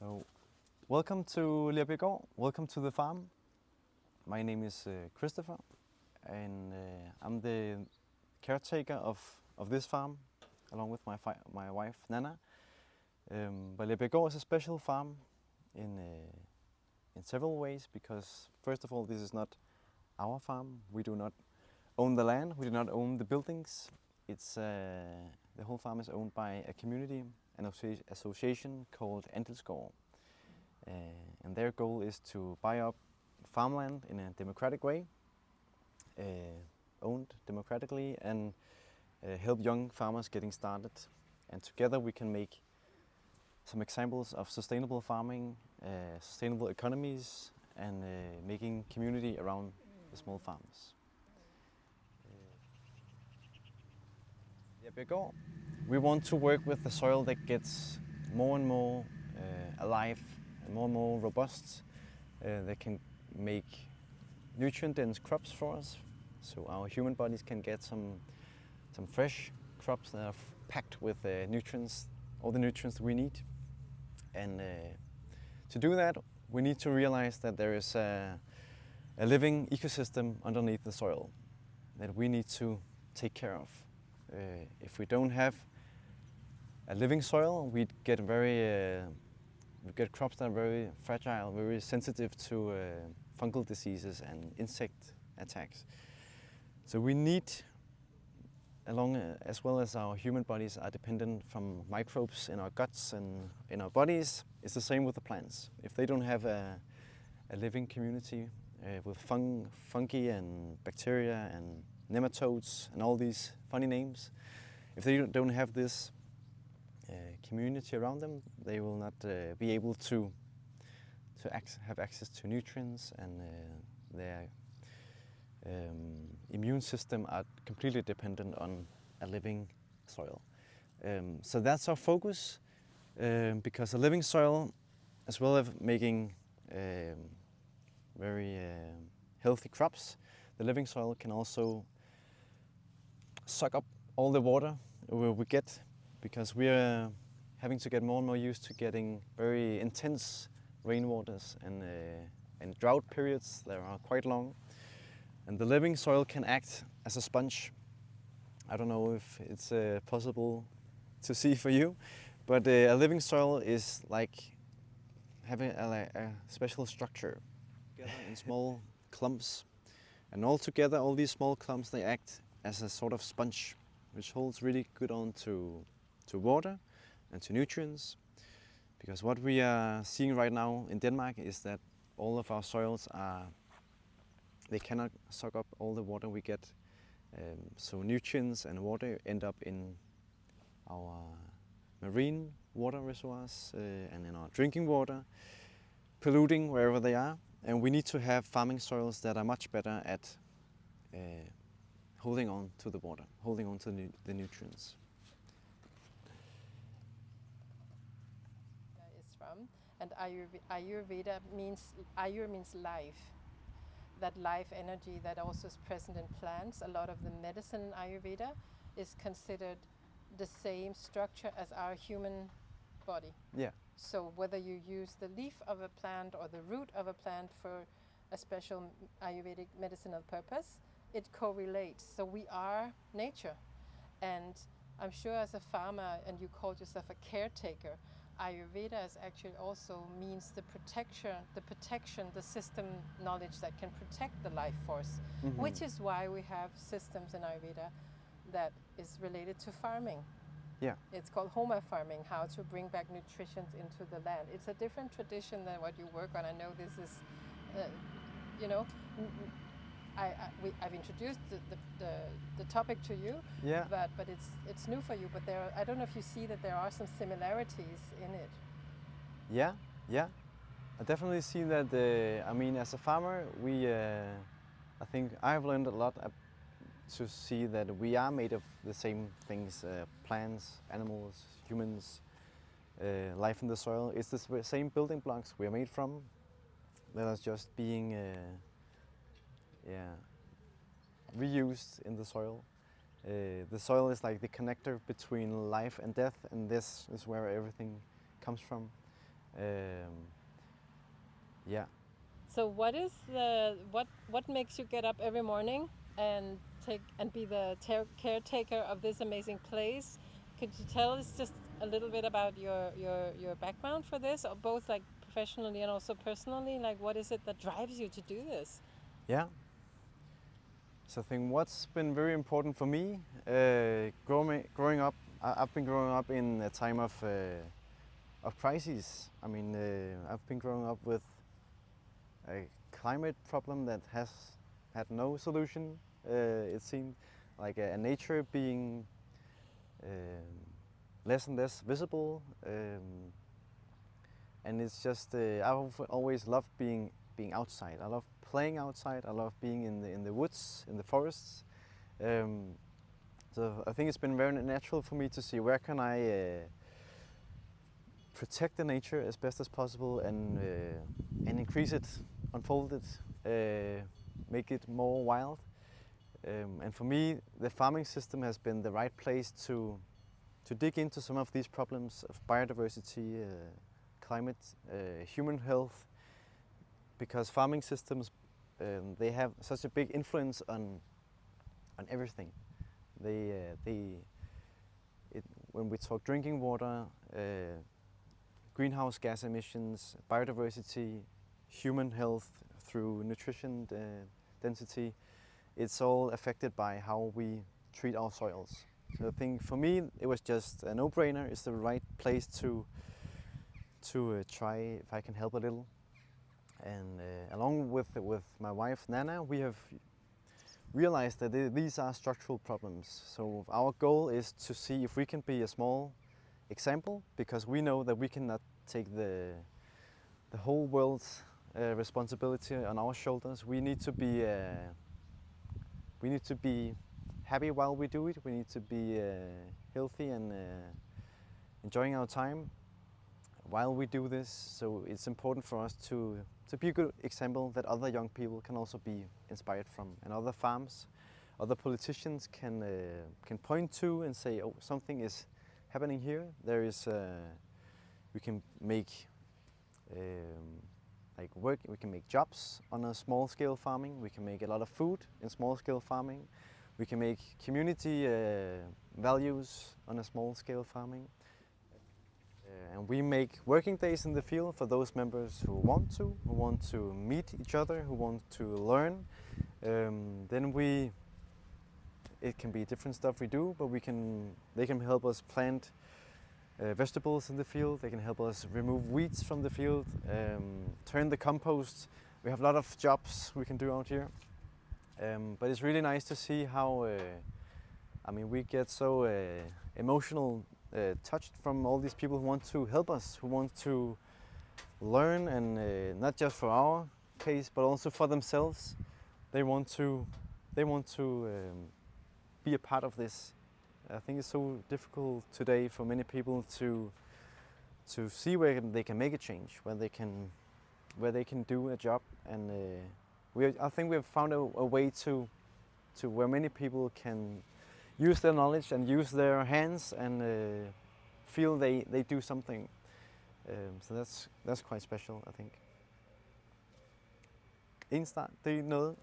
So, welcome to Lerbjerggård, welcome to the farm. My name is Christopher, and I'm the caretaker of this farm, along with my wife Nana. But Lerbjerggård is a special farm in several ways, because first of all, this is not our farm. We do not own the land, we do not own the buildings. It's the whole farm is owned by a community, an association called Andelsgårde. And their goal is to buy up farmland in a democratic way, owned democratically, and help young farmers getting started. And together we can make some examples of sustainable farming, sustainable economies, and making community around the small farms. Lerbjerggård, we want to work with the soil that gets more and more alive and more robust. That can make nutrient-dense crops for us, so our human bodies can get some fresh crops that are packed with nutrients, all the nutrients we need. And to do that, we need to realize that there is a living ecosystem underneath the soil that we need to take care of. If we don't have a living soil, we get crops that are very fragile, very sensitive to fungal diseases and insect attacks. So we need, as well as our human bodies are dependent from microbes in our guts and in our bodies, it's the same with the plants. If they don't have a living community with fungi and bacteria and nematodes and all these funny names, if they don't have this community around them, they will not be able to have access to nutrients, and their immune system are completely dependent on a living soil. So that's our focus, because a living soil, as well as making very healthy crops, the living soil can also suck up all the water we get, because we are having to get more and more used to getting very intense rainwaters and drought periods that are quite long. And the living soil can act as a sponge. I don't know if it's possible to see for you, but a living soil is like having a special structure together in small clumps. And all together, all these small clumps, they act as a sort of sponge, which holds really good on to water and to nutrients. Because what we are seeing right now in Denmark is that all of our soils they cannot suck up all the water we get. So nutrients and water end up in our marine water reservoirs and in our drinking water, polluting wherever they are. And we need to have farming soils that are much better at holding on to the water, holding on to the nutrients. Is from, and Ayurveda means life. That life energy that also is present in plants. A lot of the medicine in Ayurveda is considered the same structure as our human body. Yeah. So whether you use the leaf of a plant or the root of a plant for a special Ayurvedic medicinal purpose, it correlates. So we are nature. And I'm sure as a farmer, and you called yourself a caretaker, Ayurveda is actually also means the protection, the system knowledge that can protect the life force, which is why we have systems in Ayurveda that is related to farming. Yeah. It's called Homa farming, how to bring back nutrition into the land. It's a different tradition than what you work on. I know this is, I've introduced the topic to you, yeah. but it's new for you. But I don't know if you see that there are some similarities in it. Yeah. I definitely see that. I mean, as a farmer, I think I've learned a lot to see that we are made of the same things: plants, animals, humans, life in the soil. It's the same building blocks we are made from. That are just being reused in the soil. The soil is like the connector between life and death, and this is where everything comes from. Yeah. So what makes you get up every morning and be the caretaker of this amazing place? Could you tell us just a little bit about your background for this, or both like professionally and also personally? Like, what is it that drives you to do this? Yeah. So I think what's been very important for me, growing up, I've been growing up in a time of crises. I mean, I've been growing up with a climate problem that has had no solution. It seemed like a nature being less and less visible, and it's just I've always loved being outside. I love playing outside. I love being in the woods, in the forests. So I think it's been very natural for me to see where can I protect the nature as best as possible and increase it, unfold it, make it more wild. And for me, the farming system has been the right place to dig into some of these problems of biodiversity, climate, human health, because farming systems they have such a big influence on everything. When we talk drinking water, greenhouse gas emissions, biodiversity, human health through nutrition density, it's all affected by how we treat our soils. So I think for me it was just a no-brainer. It's the right place to try if I can help a little. And along with my wife Nana, we have realized that these are structural problems. So our goal is to see if we can be a small example, because we know that we cannot take the whole world's responsibility on our shoulders. We need to be happy while we do it. We need to be healthy and enjoying our time while we do this. So it's important for us to be a good example that other young people can also be inspired from, and other farms, other politicians can point to and say, oh, something is happening here. There is we can make like work. We can make jobs on a small scale farming. We can make a lot of food in small scale farming. We can make community values on a small scale farming. And we make working days in the field for those members who want to meet each other, who want to learn. Then it can be different stuff we do, but they can help us plant vegetables in the field. They can help us remove weeds from the field, turn the compost. We have a lot of jobs we can do out here. But it's really nice to see how, I mean, we get so emotional, touched from all these people who want to help us, who want to learn, and not just for our case, but also for themselves. They want to be a part of this. I think it's so difficult today for many people to see where they can make a change, where they can do a job, and I think we've found a way to where many people can use their knowledge and use their hands and feel they do something. So that's quite special, I think. En start, det er noget.